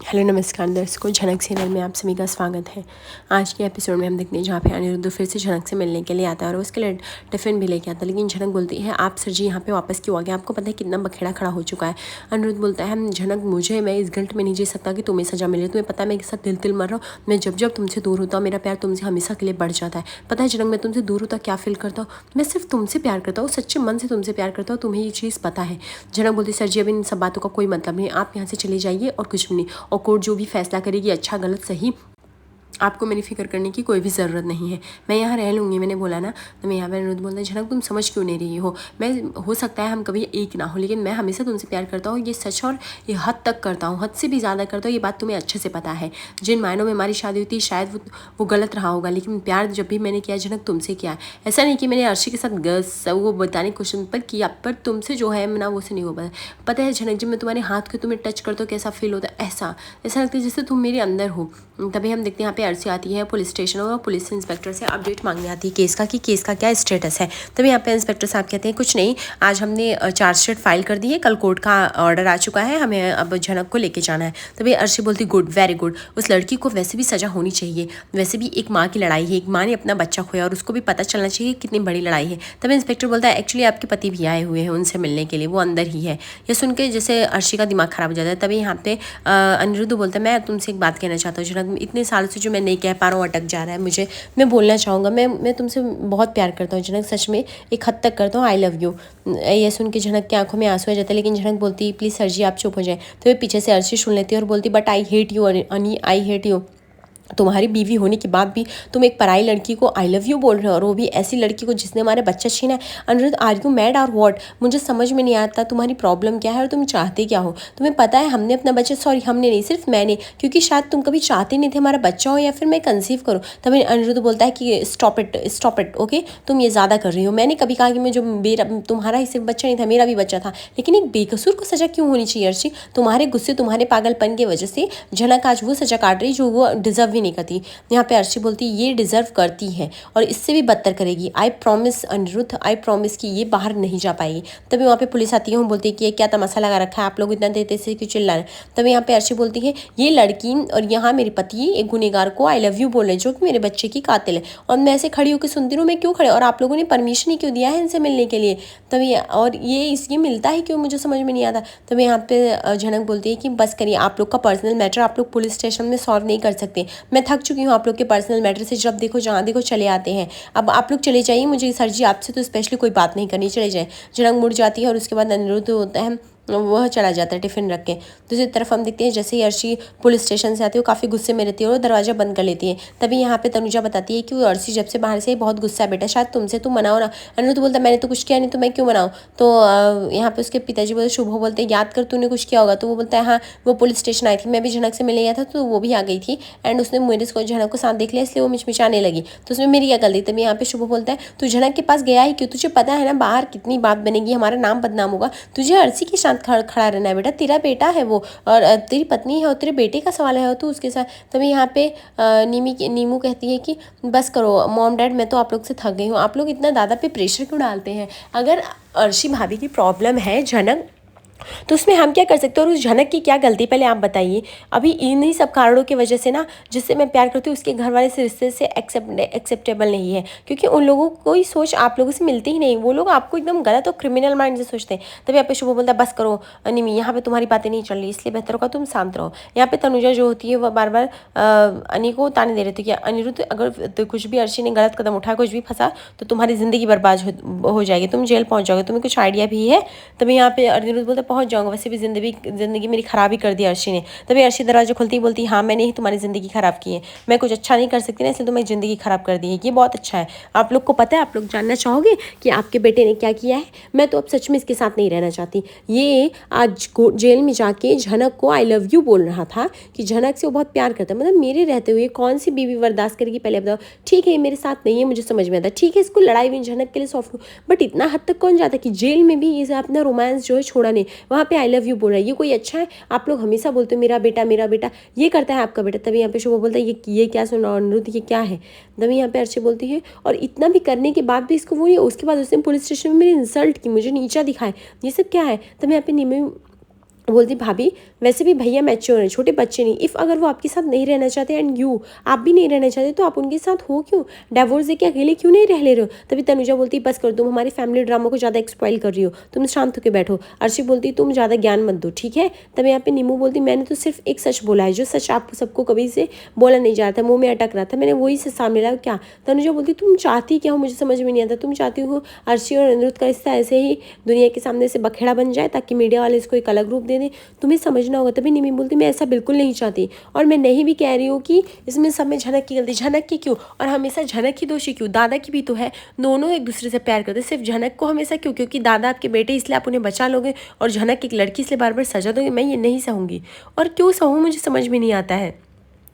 Hello नमस्कार दर्शकों, झनक सीरियल में आप सभी का स्वागत है। आज के एपिसोड में हम देखते हैं जहाँ पे अनिरुद्ध फिर से झनक से मिलने के लिए आता है और उसके लिए टिफ़िन भी लेके आता है। लेकिन झनक बोलती है, आप सर जी यहाँ पे वापस क्यों आ गए? आपको पता है कितना बखेड़ा खड़ा हो चुका है। अनिरुद्ध बोलता है, झनक मैं इस गिल्ट में नहीं जी सकता कि तुम्हें सजा मिले। तुम्हें पता है मैं एक साथ तिल मर रहा हूँ। मैं जब तुमसे दूर होता हूँ मेरा प्यार तुमसे हमेशा के लिए बढ़ जाता है। पता है झनक, मैं तुमसे दूर होता क्या फील करता हूँ? मैं सिर्फ तुमसे प्यार करता हूँ, सच्चे मन से तुमसे प्यार करता हूँ। तुम्हें ये चीज़ पता है। झनक बोलती, सर जी अभी इन सब बातों का कोई मतलब नहीं, आप यहाँ से चले जाइए और कुछ भी नहीं। और कोर्ट जो भी फैसला करेगी, अच्छा गलत सही, आपको मेरी फिक्र करने की कोई भी ज़रूरत नहीं है। मैं यहाँ रह लूँगी, मैंने बोला ना। तो मैं यहाँ पर अनिरुद्ध बोलता है, झनक तुम समझ क्यों नहीं रही हो? मैं हो सकता है हम कभी एक ना हो, लेकिन मैं हमेशा तुमसे प्यार करता हूँ, ये सच। और ये हद तक करता हूँ, हद से भी ज़्यादा करता हूँ। ये बात तुम्हें अच्छे से पता है। जिन मायनों में हमारी शादी हुई थी शायद वो गलत रहा होगा, लेकिन प्यार जब भी मैंने किया झनक तुमसे किया। ऐसा नहीं कि मैंने अर्शी के साथ वो बताने की कोशिश पर किया, पर तुमसे जो है ना वो से नहीं हो पाया। पता है झनक, जब मैं तुम्हारे हाथ को तुम्हें टच करता हूँ कैसा फील होता है? ऐसा लगता है जैसे तुम मेरे अंदर हो। तभी हम देखते हैं यहाँ पे अर्शी आती है पुलिस स्टेशन और पुलिस इंस्पेक्टर से अपडेट मांगने आती है केस का, कि केस का क्या स्टेटस है। तभी यहाँ पे इंस्पेक्टर साहब कहते हैं, कुछ नहीं, आज हमने चार्जशीट फाइल कर दी है, कल कोर्ट का ऑर्डर आ चुका है, हमें अब झनक को लेके जाना है। तभी अर्शी बोलती, गुड, वेरी गुड। उस लड़की को वैसे भी सजा होनी चाहिए। वैसे भी एक माँ की लड़ाई है, एक माँ ने अपना बच्चा खोया और उसको भी पता चलना चाहिए कितनी बड़ी लड़ाई है। तभी इंस्पेक्टर बोलता है, एक्चुअली आपके पति भी आए हुए हैं उनसे मिलने के लिए, वो अंदर ही है। ये सुन के जैसे अर्शी का दिमाग खराब हो जाता है। तभी यहाँ पे अनिरुद्ध बोलता है, मैं तुमसे एक बात कहना चाहता हूँ झनक, इतने साल से जो मैं नहीं कह पा रहा हूँ, अटक जा रहा है मुझे, मैं बोलना चाहूँगा। मैं तुमसे बहुत प्यार करता हूँ झनक, सच में एक हद तक करता हूँ। I love you. ये सुन के झनक की आंखों में आंसू आ जाते हैं, लेकिन झनक बोलती, प्लीज़ सर जी आप चुप हो जाए। तो वे पीछे से अर्शी सुन लेती है और बोलती, बट आई हेट यू अनी, आई हेट यू। तुम्हारी बीवी होने के बाद भी तुम एक पराई लड़की को आई लव यू बोल रहे हो, और वो भी ऐसी लड़की को जिसने हमारे बच्चा छीना है। अनिरुद्ध, आर यू मैड और व्हाट? मुझे समझ में नहीं आता तुम्हारी प्रॉब्लम क्या है और तुम चाहते क्या हो। तुम्हें पता है हमने अपना बच्चा, सॉरी हमने नहीं, सिर्फ मैंने, क्योंकि शायद तुम कभी चाहते नहीं थे हमारा बच्चा हो या फिर मैं कंसीव करूँ। तभी अनिरुद्ध बोलता है कि स्टॉप इट, ओके, तुम ये ज़्यादा कर रही हो। मैंने कभी कहा कि मैं जो मेरा तुम्हारा ही सिर्फ बच्चा नहीं था, मेरा भी बच्चा था, लेकिन एक बेकसूर को सज़ा क्यों होनी चाहिए अर्शी? तुम्हारे गुस्से, तुम्हारे पागलपन की वजह से झनक आज वो सज़ा काट रही जो वो डिजर्व भी नहीं करती। यहाँ पे अर्शी बोलती, ये डिजर्व करती है और इससे भी बदतर करेगी। I promise Anirudh, I promise कि ये बाहर नहीं जा पाएगी। तभी वहाँ पे पुलिस आती है, वो बोलती है कि ये क्या तमाशा लगा रखा है, आप लोग इतना देर से क्यों चिल्ला रहे हैं? तभी यहाँ पे अर्शी बोलती है, ये लड़की और यहाँ मेरे पति एक गुनहगार को आई लव यू बोल रहे हैं जो कि मेरे बच्चे की कातिल है, और मैं ऐसे खड़ी होकर सुनती हूँ, मैं क्यों खड़े, और आप लोगों ने परमिशन ही क्यों दिया है इनसे मिलने के लिए? तभी और ये मिलता है क्यों, मुझे समझ में नहीं आता। तभी यहाँ पे झनक बोलती है कि बस करिए, आप लोग का पर्सनल मैटर आप लोग पुलिस स्टेशन में सॉल्व नहीं कर सकते। मैं थक चुकी हूँ आप लोग के पर्सनल मैटर से, जब देखो जहाँ देखो चले आते हैं। अब आप लोग चले जाइए, मुझे सर जी आपसे तो स्पेशली कोई बात नहीं करनी, चले जाए। झनक मुड़ जाती है और उसके बाद अनिरुद्ध होता है, वह चला जाता है टिफ़िन रख के। दूसरी तरफ हम देखते हैं जैसे ही अर्शी पुलिस स्टेशन से आती है, वो काफ़ी गुस्से में रहती है और दरवाज़ा बंद कर लेती है। तभी यहाँ पे तनुजा बताती है कि वो अर्शी जब से बाहर से बहुत गुस्सा है बेटा, शायद तुमसे, तुम मनाओ ना। अनिरुद्ध बोलता है, मैंने तो कुछ किया नहीं तो मैं क्यों मनाऊँ? तो यहाँ पे उसके पिताजी बोलते, शुभ बोलते हैं, याद कर तूने कुछ किया होगा। तो वो बोलता है, हाँ वो पुलिस स्टेशन आई थी, मैं भी झनक से मिलने गया था तो वो भी आ गई थी, एंड उसने मेरे को झनक को साथ देख लिया, इसलिए वो मिचमिचाने लगी, तो उसमें मेरी क्या गलती? तभी यहाँ पे शुभ बोलता है, तू झनक के पास गया ही क्यों? तुझे पता है ना बाहर कितनी बात बनेगी, हमारा नाम बदनाम होगा, तुझे अर्शी के साथ खड़ा रहना है बेटा, तेरा बेटा है वो, और तेरी पत्नी है और तेरे बेटे का सवाल है, तो उसके साथ। तभी यहाँ पे नीमू कहती है कि बस करो मॉम डैड, मैं तो आप लोग से थक गई हूँ, आप लोग इतना दादा पे प्रेशर क्यों डालते हैं? अगर अर्शी भाभी की प्रॉब्लम है झनक, तो उसमें हम क्या कर सकते हैं, और उस झनक की क्या गलती, पहले आप बताइए। अभी इन्हीं सब कारणों की वजह से ना, जिससे मैं प्यार करती हूँ उसके घर वाले से रिश्ते से एक्सेप्टेबल नहीं है, क्योंकि उन लोगों को कोई सोच आप लोगों से मिलती ही नहीं, वो लोग आपको एकदम गलत और क्रिमिनल माइंड से सोचते हैं। तभी यहाँ पे शुभ बोलता है, बस करो निमी, यहाँ पे तुम्हारी बातें नहीं चल रही, इसलिए बेहतर होगा तुम शांत रहो। यहाँ पे तनुजा जो होती है वह बार बार अनी को ताने दे रही थी कि अनिरुद्ध, अगर तो कुछ भी अर्शी ने गलत कदम उठाया, कुछ भी फंसा तो तुम्हारी ज़िंदगी बर्बाद हो जाएगी, तुम जेल पहुँच जाओगे, तुम्हें कुछ आइडिया भी है? तभी यहाँ पे अनिरुद्ध बोलते, पहुँच जाऊँगा, वैसे भी ज़िंदगी मेरी ख़राब ही कर दी अर्शी ने। तभी अर्शी दरवाजा खुलती ही बोलती, हाँ मैंने ही तुम्हारी ज़िंदगी ख़राब की है, मैं कुछ अच्छा नहीं कर सकती ना, इसलिए तुम्हें ज़िंदगी ख़राब कर दी है, ये बहुत अच्छा है। आप लोग को पता है, आप लोग जानना चाहोगे कि आपके बेटे ने क्या किया है? मैं तो अब सच में इसके साथ नहीं रहना चाहती। ये आज जेल में जाके झनक को आई लव यू बोल रहा था कि झनक से वो बहुत प्यार करता है, मतलब मेरे रहते हुए कौन सी बीवी बर्दाश्त करेगी? पहले बताओ। ठीक है ये मेरे साथ नहीं है, मुझे समझ में आता, ठीक है इसको लड़ाई हुई झनक के लिए सॉफ्ट, बट इतना हद तक कौन जाता कि जेल में भी ये अपना रोमांस जो है छोड़ा नहीं, वहाँ पे आई लव यू बोल रहा है, ये कोई अच्छा है? आप लोग हमेशा बोलते हो मेरा बेटा, ये करता है आपका बेटा। तभी यहाँ पे शुभ बोलता है, ये क्या सुन रहा अनिरुद्ध, ये क्या है? तभी यहाँ पे अर्शी बोलती है, और इतना भी करने के बाद भी इसको वो, उसके बाद उसने पुलिस स्टेशन में मेरी इंसल्ट की, मुझे नीचा दिखाए, ये सब क्या है? तभी यहाँ पे बोलती भाभी वैसे भी भैया मैच्योर हैं, छोटे बच्चे नहीं। इफ़ अगर वो आपके साथ नहीं रहना चाहते एंड यू आप भी नहीं रहना चाहते तो आप उनके साथ हो क्यों? डिवोर्स देके अकेले क्यों नहीं रह ले रहे हो? तभी तनुजा बोलती बस कर, तुम हमारी फैमिली ड्रामा को ज़्यादा एक्सपॉइल कर रही हो, तुम शांत होकर बैठो। अर्शी बोलती तुम ज़्यादा ज्ञान मत दो, ठीक है। तब यहाँ पे नीमू बोलती मैंने तो सिर्फ एक सच बोला है, जो सच आप सबको कभी से बोला नहीं जा रहा था, मुँह में अटक रहा था, मैंने वही से सामने लाया। क्या? तनुजा बोलती तुम चाहती क्या हो, मुझे समझ में नहीं आता। तुम चाहती हो अर्शी और अनिरुद्ध का रिश्ता ऐसे ही दुनिया के सामने से बखेड़ा बन जाए ताकि मीडिया वाले इसको एक अलग रूप दे दें? तुम्हें समझना होगा। तभी निमी बोलती मैं ऐसा बिल्कुल नहीं चाहती, और मैं नहीं भी कह रही हूँ कि इसमें सब में झनक की गलती। झनक की क्यों? और हमेशा झनक ही दोषी क्यों? दादा की भी तो है, दोनों एक दूसरे से प्यार करते, सिर्फ झनक को हमेशा क्यों? क्योंकि दादा आपके बेटे इसलिए आप उन्हें बचा लोगे, और झनक एक लड़की इसलिए बार बार सजा दोगे? मैं ये नहीं सहूँगी। और क्यों सहूँ, मुझे समझ में नहीं आता है।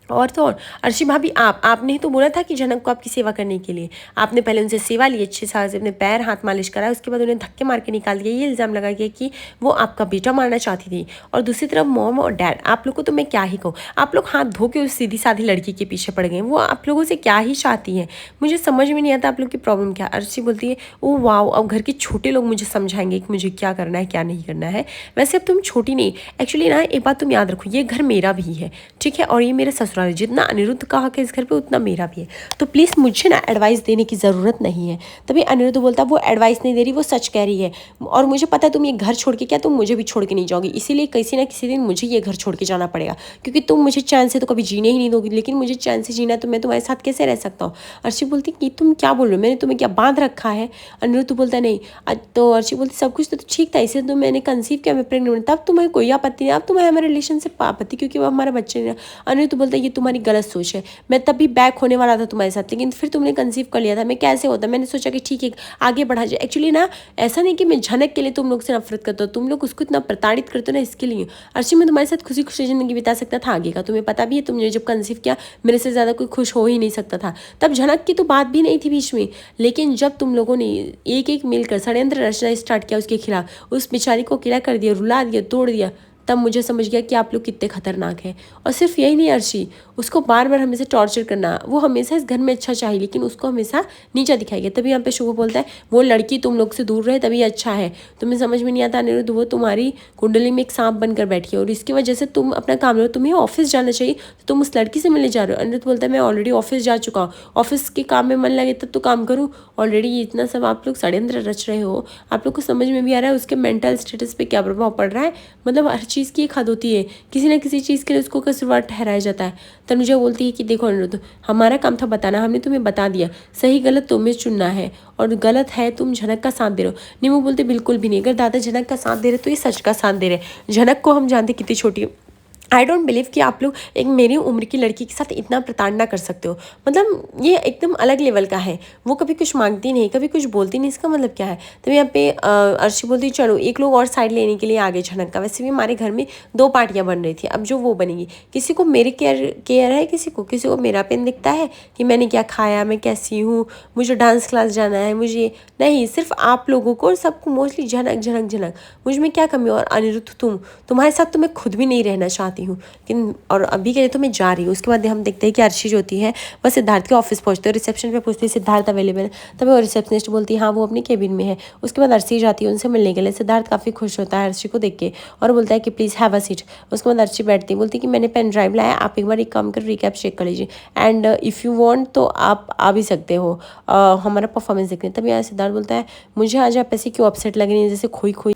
और तो और अर्शी भाभी आपने ही तो बोला था कि जनक को आपकी सेवा करने के लिए। आपने पहले उनसे सेवा ली, अच्छे से अपने पैर हाथ मालिश कराया, उसके बाद उन्हें धक्के मार के निकाल दिया, ये इल्ज़ाम लगा गया कि वो आपका बेटा मारना चाहती थी। और दूसरी तरफ मॉम और डैड, आप लोग को तो मैं क्या ही कहूँ, आप लोग हाथ धो के उस सीधी साधी लड़की के पीछे पड़ गए। वो आप लोगों से क्या ही चाहती है, मुझे समझ में नहीं आता आप लोग की प्रॉब्लम क्या। अर्शी बोलती है ओ वाओ, अब घर के छोटे लोग मुझे समझाएंगे कि मुझे क्या करना है क्या नहीं करना है। वैसे अब तुम छोटी नहीं, एक्चुअली ना एक बात तुम याद रखो, ये घर मेरा भी है, ठीक है, और ये मेरा ससुराल है। जितना अनिरुद्ध का हक है इस घर पे उतना मेरा भी है, तो प्लीज़ मुझे ना एडवाइस देने की ज़रूरत नहीं है। तभी अनिरुद्ध बोलता वो एडवाइस नहीं दे रही, वो सच कह रही है, और मुझे पता है तुम ये घर छोड़ के क्या तुम मुझे भी छोड़ के नहीं जाओगी, इसीलिए किसी ना किसी दिन मुझे ये घर छोड़ के जाना पड़ेगा, क्योंकि तुम मुझे चैन से तो कभी जीने ही नहीं दोगी, लेकिन मुझे चैन से जीना तो मैं तुम्हारे साथ कैसे रह सकता हूँ। अर्शी बोलती कि तुम क्या बोल रहे हो, मैंने तुम्हें क्या बांध रखा है? अनिरुद्ध बोलता नहीं। तो अर्शी बोलती सब कुछ तो ठीक था, इसे तो मैंने कंसीव किया, मैं प्रेग्नेंट, तब तुम्हें कोई आपत्ति नहीं, अब तुम्हें हमारे रिलेशन से आपत्ति क्योंकि वो हमारा बच्चे नहीं। अनिरुद्ध बोलता ये तुम्हारी गलत सोच है, मैं तब भी बैक होने वाला था तुम्हारे साथ, लेकिन फिर तुमने कंसीव कर लिया था, मैं कैसे होता, मैंने सोचा कि ठीक है आगे बढ़ा जाए। एक्चुअली ना ऐसा नहीं कि मैं झनक के लिए तुम लोग से नफरत करता हूँ, तुम लोग उसको इतना प्रताड़ित करते हो ना, इसके लिए। अर्शी मैं तुम्हारे साथ खुशी खुशी जिंदगी बिता सकता था आगे का, तुम्हें पता भी है, तुमने जब कंसीव किया मेरे से ज़्यादा कोई खुश हो ही नहीं सकता था, तब झनक की तो बात भी नहीं थी बीच में। लेकिन जब तुम लोगों ने एक एक मिलकर षड्यंत्र रचना स्टार्ट किया उसके खिलाफ, उस बेचारी को अकेला कर दिया, रुला दिया, तोड़ दिया, तब मुझे समझ गया कि आप लोग कितने खतरनाक हैं। और सिर्फ यही नहीं अर्शी, उसको बार बार हमेशा टॉर्चर करना, वो हमेशा इस घर में अच्छा चाहिए लेकिन उसको हमेशा नीचा दिखाएगा। तभी यहाँ पे शुभ बोलता है वो लड़की तुम लोग से दूर रहे तभी अच्छा है। तुम्हें समझ में नहीं आता अनिरुद्ध, वो तुम्हारी कुंडली में एक सांप बनकर बैठी है और इसकी वजह से तुम अपना काम लो, तुम्हें ऑफिस जाना चाहिए तो तुम उस लड़की से मिलने जा रहे हो। अनिरुद्ध बोलता है मैं ऑलरेडी ऑफिस जा चुका हूँ, ऑफिस के काम में मन लगे तब तो काम करूँ, ऑलरेडी इतना सब आप लोग षड्यंत्र रच रहे हो। आप लोग को समझ में भी आ रहा है उसके मेंटल स्टेटस पे क्या प्रभाव पड़ रहा है। मतलब हर चीज़ की एक हद होती है, किसी ना किसी चीज़ के लिए उसको कसूरवार ठहराया जाता है। तनुजा बोलती है कि देखो अनिरुद्ध, हमारा काम था बताना, हमने तुम्हें बता दिया, सही गलत तुम्हें चुनना है, और गलत है तुम झनक का साथ दे रहे हो। नीमू बोलते बिल्कुल भी नहीं, अगर दादा झनक का साथ दे रहे तो ये सच का साथ दे रहे। झनक को हम जानते कितनी छोटी है, आई डोंट बिलीव कि आप लोग एक मेरी उम्र की लड़की के साथ इतना प्रताड़ना कर सकते हो। मतलब ये एकदम अलग लेवल का है, वो कभी कुछ मांगती नहीं, कभी कुछ बोलती नहीं, इसका मतलब क्या है। तो यहाँ पे अर्शी बोलती चलो एक लोग और साइड लेने के लिए आगे झनक का। वैसे भी हमारे घर में दो पार्टियां बन रही थी, अब जो वो बनेगी, किसी को मेरी केयर है, किसी को मेरा पेन दिखता है कि मैंने क्या खाया, मैं कैसी हूँ, मुझे डांस क्लास जाना है, मुझे नहीं, सिर्फ आप लोगों को और सबको मोस्टली झनक झनक झनक, मुझ में क्या कमी है। और अनिरुद्ध तुम्हारे साथ तो मैं खुद भी नहीं रहना चाहती हूँ, लेकिन और अभी के लिए तो मैं जा रही हूँ। उसके बाद हम देखते हैं कि अर्शी जो होती है वह सिद्धार्थ के ऑफिस पहुँचते हैं, रिसेप्शन पे पूछती है सिद्धार्थ अवेलेबल है, तभी वो रिसेप्शनिस्ट बोलती है हाँ वो अपनी केबिन में है। उसके बाद अर्शी जाती है उनसे मिलने के लिए, सिद्धार्थ काफ़ी खुश होता है अर्शी को देख के और बोलता है कि प्लीज़ हैव अ सीट। उसके बाद अर्शी बैठती है, बोलती है कि मैंने पेन ड्राइव लाया, आप एक बार एक काम कर रिकैप चेक कर लीजिए एंड इफ़ यू वांट तो आप आ भी सकते हो हमारा परफॉर्मेंस देखने। तभी यहाँ सिद्धार्थ बोलता है मुझे आज आप ऐसे क्यों अपसेट लग रही है, जैसे खोई खोई।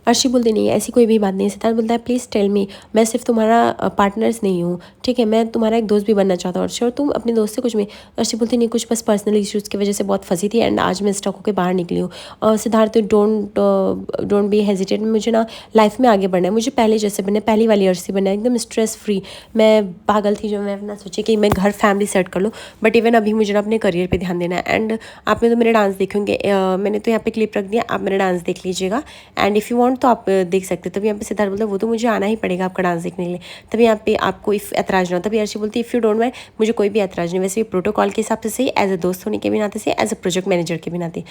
अर्शी बोलती नहीं ऐसी कोई भी बात नहीं है। सिद्धार्थ बोलता है प्लीज़ टेल मी, मैं सिर्फ तुम्हारा पार्टनर्स नहीं हूँ, ठीक है, मैं तुम्हारा एक दोस्त भी बनना चाहता हूँ अर्शी, और तुम अपने दोस्त से कुछ भी। अर्शी बोलती नहीं कुछ बस पर्सनल इश्यूज़ की वजह से बहुत फंसी थी एंड आज मैं स्टक होकर बाहर निकली हूँ। और सिद्धार्थ डोंट बी हेजिटेट, मुझे ना लाइफ में आगे बढ़ना है, मुझे पहले जैसे बनना है, पहली वाली अर्शी बनना है, एकदम स्ट्रेस फ्री। मैं पागल थी जो मैं अपना सोची कि मैं घर फैमिली सेट कर लूँ, बट इवन अभी मुझे ना अपने करियर पर ध्यान देना है। एंड आपने तो मेरे डांस देखे होंगे, मैंने तो यहाँ पे क्लिप रख दिया, आप मेरा डांस देख लीजिएगा एंड इफ़ यू वांट तो आप देख सकते हो। तभी यहाँ पे सिद्धार्थ बोलता है वो तो मुझे आना ही पड़ेगा आपका डांस देखने के लिए। तभी यहाँ पे आपको इफ़ ऐतराज़ ना हो। तभी अर्शी बोलती है इफ़ यू डोंट माइंड, मुझे कोई भी ऐतराज़ नहीं, वैसे ये प्रोटोकॉल के हिसाब से सही, एज अ दोस्त होने के भी नाते सही, एज अ प्रोजेक्ट मैनेजर के भी नाते।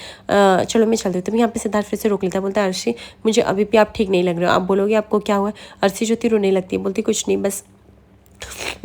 चलो मैं चलती हूँ। तभी यहाँ पे सिद्धार्थ फिर से रोक लेता है, बोलता है अर्शी मुझे अभी भी आप ठीक नहीं लग रहे हो, आप बोलोगे आपको क्या हुआ। अर्शी जो थी रोने लगती है, बोलती कुछ नहीं, बस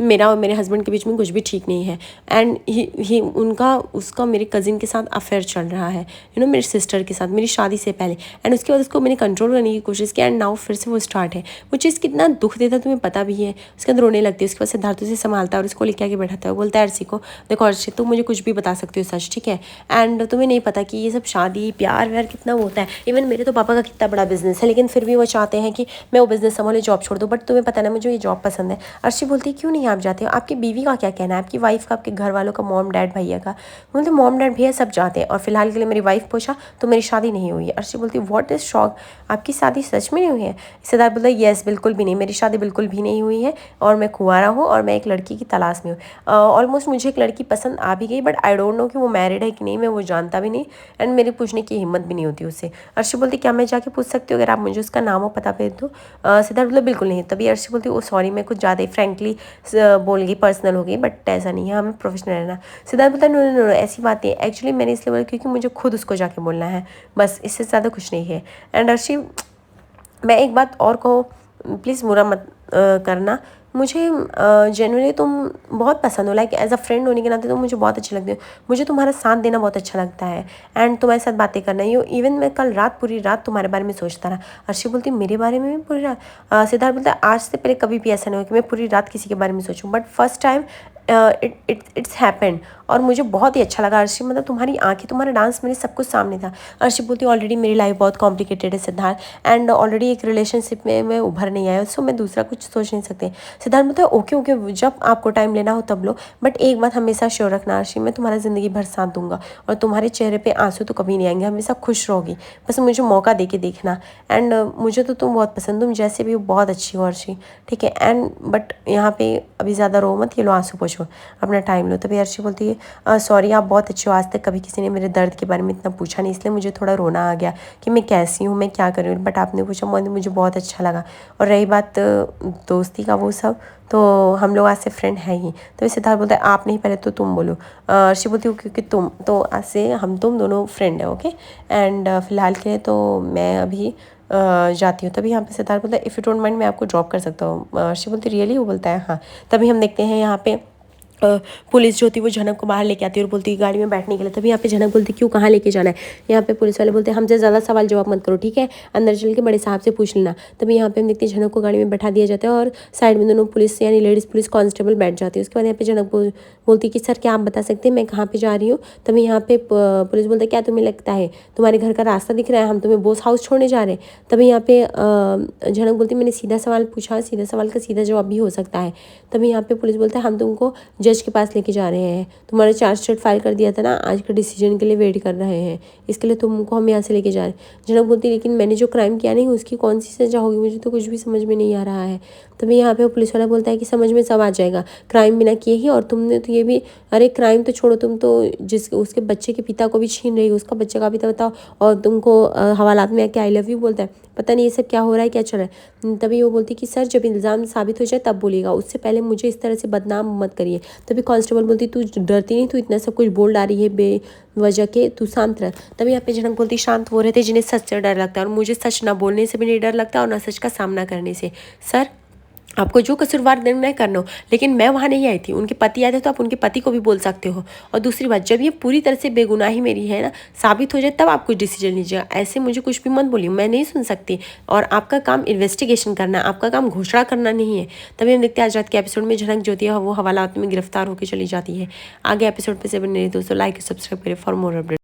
मेरा और मेरे हस्बैंड के बीच में कुछ भी ठीक नहीं है। एंड ही उनका उसका मेरे कज़िन के साथ अफेयर चल रहा है, मेरी सिस्टर के साथ, मेरी शादी से पहले। एंड उसके बाद उसको मैंने कंट्रोल करने की कोशिश की एंड नाउ फिर से वो स्टार्ट है। वो चीज़ कितना दुख देता तुम्हें पता भी है। उसके अंदर रोने लगती है। उसके बाद सिद्धार्थ उसे संभालता है और उसको लेके आके बैठाता है। बोलता है अर्शी को, देखो अर्शी तुम मुझे कुछ भी बता सकती हो सच, ठीक है, एंड तुम्हें नहीं पता कि ये सब शादी प्यार व्यार कितना होता है। इवन मेरे तो पापा का कितना बड़ा बिजनेस है, लेकिन फिर भी वो चाहते हैं कि मैं वो बिजनेस संभालूं, जॉब छोड़ दूँ, बट तुम्हें पता ना मुझे ये जॉब पसंद है। अर्शी बोलती है क्यों नहीं आप जाते हो, आपकी बीवी का क्या कहना है, आपकी वाइफ का, आपके घर वालों का, मॉम डैड भैया का। बोलते मॉम डैड भैया सब जाते हैं और फिलहाल के लिए मेरी वाइफ पूछा तो मेरी शादी नहीं हुई है। अर्शी बोलती है व्हाट इज शॉक, आपकी शादी सच में नहीं हुई है। सिद्धार्थ बोलता है येस बिल्कुल भी नहीं, मेरी शादी बिल्कुल भी नहीं हुई है और मैं कुंवारा हूँ और मैं एक लड़की की तलाश में हूँ। ऑलमोस्ट मुझे एक लड़की पसंद आ भी गई, बट आई डोंट नो कि वो मैरिड है कि नहीं, मैं वो जानता भी नहीं एंड मेरी पूछने की हिम्मत भी नहीं होती उससे। अर्शी बोलती क्या मैं जाके पूछ सकती हूँ, अगर आप मुझे उसका नाम और पता भेज दो। सिद्धार्थ बोलता बिल्कुल नहीं। तभी अर्शी बोलती ओ सॉरी, मैं कुछ ज़्यादा ही फ्रेंकली बोल गई, पर्सनल हो गई, बट ऐसा नहीं है, हमें प्रोफेशनल रहना। सिद्धार्थ बोलता नो नो नो ऐसी बात नहीं है, एक्चुअली मैंने इसलिए बोला क्योंकि मुझे खुद उसको जाके बोलना है, बस इससे ज़्यादा कुछ नहीं है। एंड अर्शी मैं एक बात और कहो, प्लीज़ बुरा मत करना, मुझे जनरली तुम बहुत पसंद हो, लाइक एज अ फ्रेंड होने के नाते तुम मुझे बहुत अच्छे लगते हो, मुझे तुम्हारा साथ देना बहुत अच्छा लगता है एंड तुम्हारे साथ बातें करना। यू इवन मैं कल रात पूरी रात तुम्हारे बारे में सोचता रहा। अर्शी बोलती मेरे बारे में भी पूरी रात। सिद्धार्थ बोलता है आज से पहले कभी भी ऐसा नहीं हुआ कि मैं पूरी रात किसी के बारे में सोचूं, but first time it's happened और मुझे बहुत ही अच्छा लगा। अर्शी मतलब तुम्हारी आंखें, तुम्हारा डांस, मेरे सब कुछ सामने था। अर्शी बोलती ऑलरेडी मेरी लाइफ बहुत कॉम्प्लिकेटेड है सिद्धार्थ एंड ऑलरेडी एक रिलेशनशिप में मैं उभर नहीं आया, सो मैं दूसरा कुछ सोच नहीं सकती। सिद्धार्थ बोलता है ओके ओके जब आपको टाइम लेना हो तब लो, बट एक बात हमेशा श्योर रखना अर्शी, मैं तुम्हारा ज़िंदगी भर साथ दूंगा और तुम्हारे चेहरे पे आंसू तो कभी नहीं आएंगे, हमेशा खुश रहोगी, बस मुझे मौका दे के देखना। एंड मुझे तो तुम बहुत पसंद, तुम जैसे भी हो बहुत अच्छी हो अर्शी, ठीक है, एंड बट यहाँ पे अभी ज़्यादा रो मत, ये लो आंसू पोछो, अपना टाइम लो। तभी अर्शी बोलती है सॉरी आप बहुत अच्छे हो, आज तक कभी किसी ने मेरे दर्द के बारे में इतना पूछा नहीं, इसलिए मुझे थोड़ा रोना आ गया कि मैं कैसी हूँ, मैं क्या कर रही हूँ, बट आपने पूछा मुझे बहुत अच्छा लगा। और रही बात दोस्ती का वो सब, तो हम लोग आज से फ्रेंड हैं ही। तो सिद्धार्थ बोलता है आप नहीं, पहले तो तुम बोलो। अर्शी बोलती हूँ क्योंकि तुम तो आज से हम तुम दोनों फ्रेंड है, ओके, एंड फिलहाल के लिए तो मैं अभी जाती हूँ। तभी यहाँ पे सिद्धार्थ बोलता है इफ़ यू डोंट माइंड मैं आपको ड्रॉप कर सकता हूँ। अर्शी बोलती रियली, वो बोलता है हाँ। तभी हम देखते हैं यहाँ पे पुलिस जो होती है वो झनक को बाहर लेके आती है और बोलती है गाड़ी में बैठने के लिए। तभी यहाँ पे झनक बोलती है क्यों, कहाँ लेके जाना है। यहाँ पे पुलिस वाले बोलते हैं हमसे ज़्यादा सवाल जवाब मत करो, ठीक है, अंदर चल के बड़े साहब से पूछ लेना। तभी यहाँ पे हम देखते हैं झनक को गाड़ी में बैठा दिया जाता है और साइड में दोनों पुलिस यानी लेडीज़ पुलिस कांस्टेबल बैठ जाती है। उसके बाद यहाँ पे झनक बोलती है कि सर क्या आप बता सकते हैं मैं कहाँ पर जा रही हूँ। तभी यहाँ पे पुलिस बोलता है क्या तुम्हें लगता है तुम्हारे घर का रास्ता दिख रहा है, हम तुम्हें बोस हाउस छोड़ने जा रहे हैं। तभी यहाँ पे झनक बोलती मैंने सीधा सवाल पूछा, सीधा सवाल का सीधा जवाब भी हो सकता है। तभी यहाँ पे पुलिस बोलता है हम तुमको जज के पास लेके जा रहे हैं, तुम्हारा चार्जशीट फाइल कर दिया था ना, आज के डिसीजन के लिए वेट कर रहे हैं, इसके लिए तुमको हम यहाँ से लेके जा रहे हैं। झनक बोलती लेकिन मैंने जो क्राइम किया नहीं उसकी कौन सी सज़ा होगी, मुझे तो कुछ भी समझ में नहीं आ रहा है। तभी यहाँ पे पुलिस वाला बोलता है कि समझ में सब आ जाएगा, क्राइम बिना किए ही, और तुमने तो ये भी, अरे क्राइम तो छोड़ो, तुम तो उसके बच्चे के पिता को भी छीन रही हो, उसका बच्चे का पिता बताओ, और तुमको हवालात में आके आई लव यू बोलता है, पता नहीं ये सब क्या हो रहा है, क्या चल रहा है। तभी वो बोलती कि सर जब इल्ज़ाम साबित हो जाए तब बोलिएगा, उससे पहले मुझे इस तरह से बदनाम मत करिए। तभी कांस्टेबल बोलती तू डरती नहीं, तू इतना सब कुछ बोल डाली है बेवजह के, तू शांत रह। तभी यहाँ पे झनक बोलती शांत वो रहते जिन्हें सच से डर लगता है, और मुझे सच ना बोलने से भी नहीं डर लगता और ना सच का सामना करने से। सर आपको जो कसूरवार निर्णय करना हो, लेकिन मैं वहाँ नहीं आई थी, उनके पति आए थे, तो आप उनके पति को भी बोल सकते हो। और दूसरी बात, जब ये पूरी तरह से बेगुनाही मेरी है ना साबित हो जाए तब आप कुछ डिसीजन लीजिएगा, ऐसे मुझे कुछ भी मत बोलिए, मैं नहीं सुन सकती। और आपका काम इन्वेस्टिगेशन करना, आपका काम घोषणा करना नहीं है। तभी हम देखते हैं आज रात के एपिसोड में झनक जो होती है वो हवालात में गिरफ्तार होकर चली जाती है। आगे एपिसोड पर से बने दोस्तों, लाइक सब्सक्राइब करें फॉर मोर अपडेट।